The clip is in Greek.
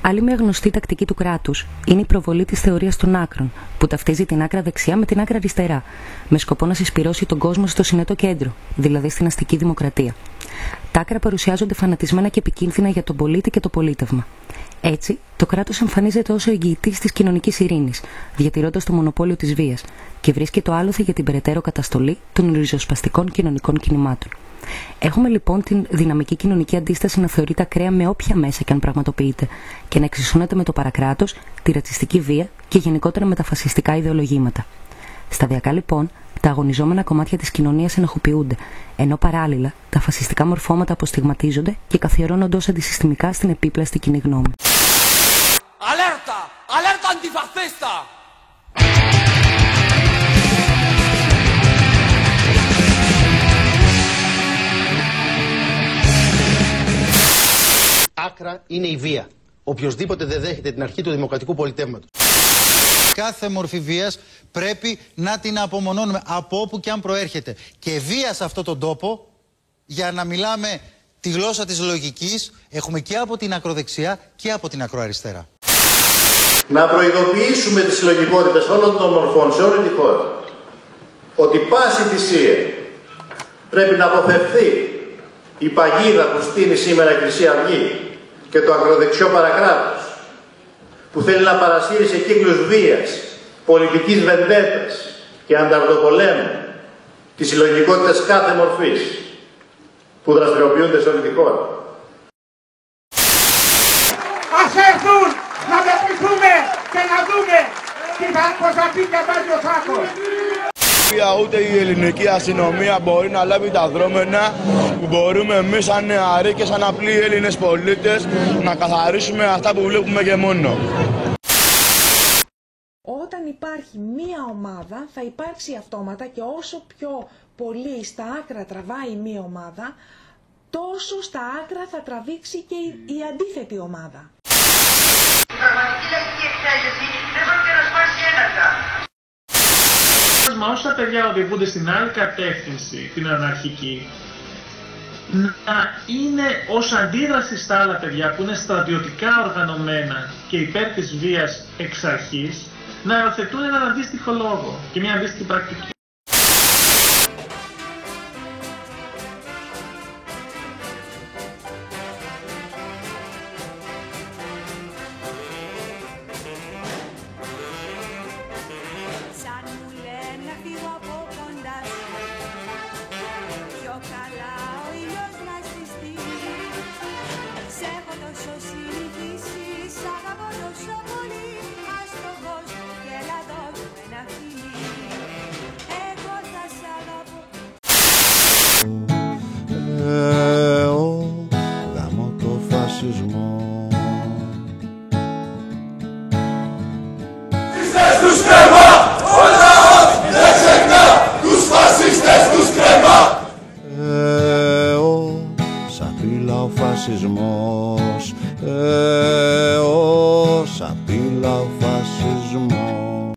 Άλλη μια γνωστή τακτική του κράτους είναι η προβολή της θεωρίας των άκρων, που ταυτίζει την άκρα δεξιά με την άκρα αριστερά, με σκοπό να συσπυρώσει τον κόσμο στο συνετό κέντρο, δηλαδή στην αστική δημοκρατία. Τα άκρα παρουσιάζονται φανατισμένα και επικίνδυνα για τον πολίτη και το πολίτευμα. Έτσι, το κράτος εμφανίζεται ως ο εγγυητής της κοινωνικής ειρήνης, διατηρώντας το μονοπόλιο της βίας, και βρίσκει το άλοθη για την περαιτέρω καταστολή των ριζοσπαστικών κοινωνικών κινημάτων. Έχουμε λοιπόν την δυναμική κοινωνική αντίσταση να θεωρείται ακραία με όποια μέσα και αν πραγματοποιείται και να εξισώνεται με το παρακράτος, τη ρατσιστική βία και γενικότερα με τα φασιστικά ιδεολογήματα. Σταδιακά λοιπόν, τα αγωνιζόμενα κομμάτια της κοινωνίας ενοχοποιούνται, ενώ παράλληλα τα φασιστικά μορφώματα αποστιγματίζονται και καθιερώνονται ως αντισυστημικά στην επίπλαστη κοινή γνώμη. Αλέρτα! Αλέρτα αντιφασίστα! Άκρα είναι η βία. Οποιοσδήποτε δεν δέχεται την αρχή του δημοκρατικού πολιτεύματος. Κάθε μορφή βίας πρέπει να την απομονώνουμε από όπου και αν προέρχεται. Και βία σε αυτόν τον τόπο, για να μιλάμε τη γλώσσα της λογικής, έχουμε και από την ακροδεξιά και από την ακροαριστερά. Να προειδοποιήσουμε τις συλλογικότητες όλων των μορφών σε όλη τη χώρα ότι πάση θυσία πρέπει να αποφευθεί η παγίδα που στείνει σήμερα η Χρυσή Αυγή και το ακροδεξιό παρακράτος, που θέλει να παρασύρει σε κύκλους βίας, πολιτικής βεντέτας και ανταρτοπολέμου τις συλλογικότητες κάθε μορφής που δραστηριοποιούνται σε όλη τη χώρα. Ας έρθουν να μετρηθούμε και να δούμε πώς θα πει και πάλι ο Σάκος. Ούτε η ελληνική αστυνομία μπορεί να λάβει τα δρόμενα που μπορούμε εμείς σαν νεαροί και σαν απλοί Έλληνες πολίτες να καθαρίσουμε αυτά που βλέπουμε και μόνο. Όταν υπάρχει μία ομάδα θα υπάρξει αυτόματα, και όσο πιο πολύ στα άκρα τραβάει μία ομάδα, τόσο στα άκρα θα τραβήξει και η αντίθετη ομάδα. Η πραγματική λαϊκή εξέλιξη δεν πρόκειται να σπάσει έναρκα. Μα όσα παιδιά οδηγούνται στην άλλη κατεύθυνση, την αναρχική, να είναι ως αντίδραση στα άλλα παιδιά που είναι στρατιωτικά οργανωμένα και υπέρ της βίας εξ αρχής, να υιοθετούν έναν αντίστοιχο λόγο και μια αντίστοιχη πρακτική. Εγώ θα σ' αγαπώ.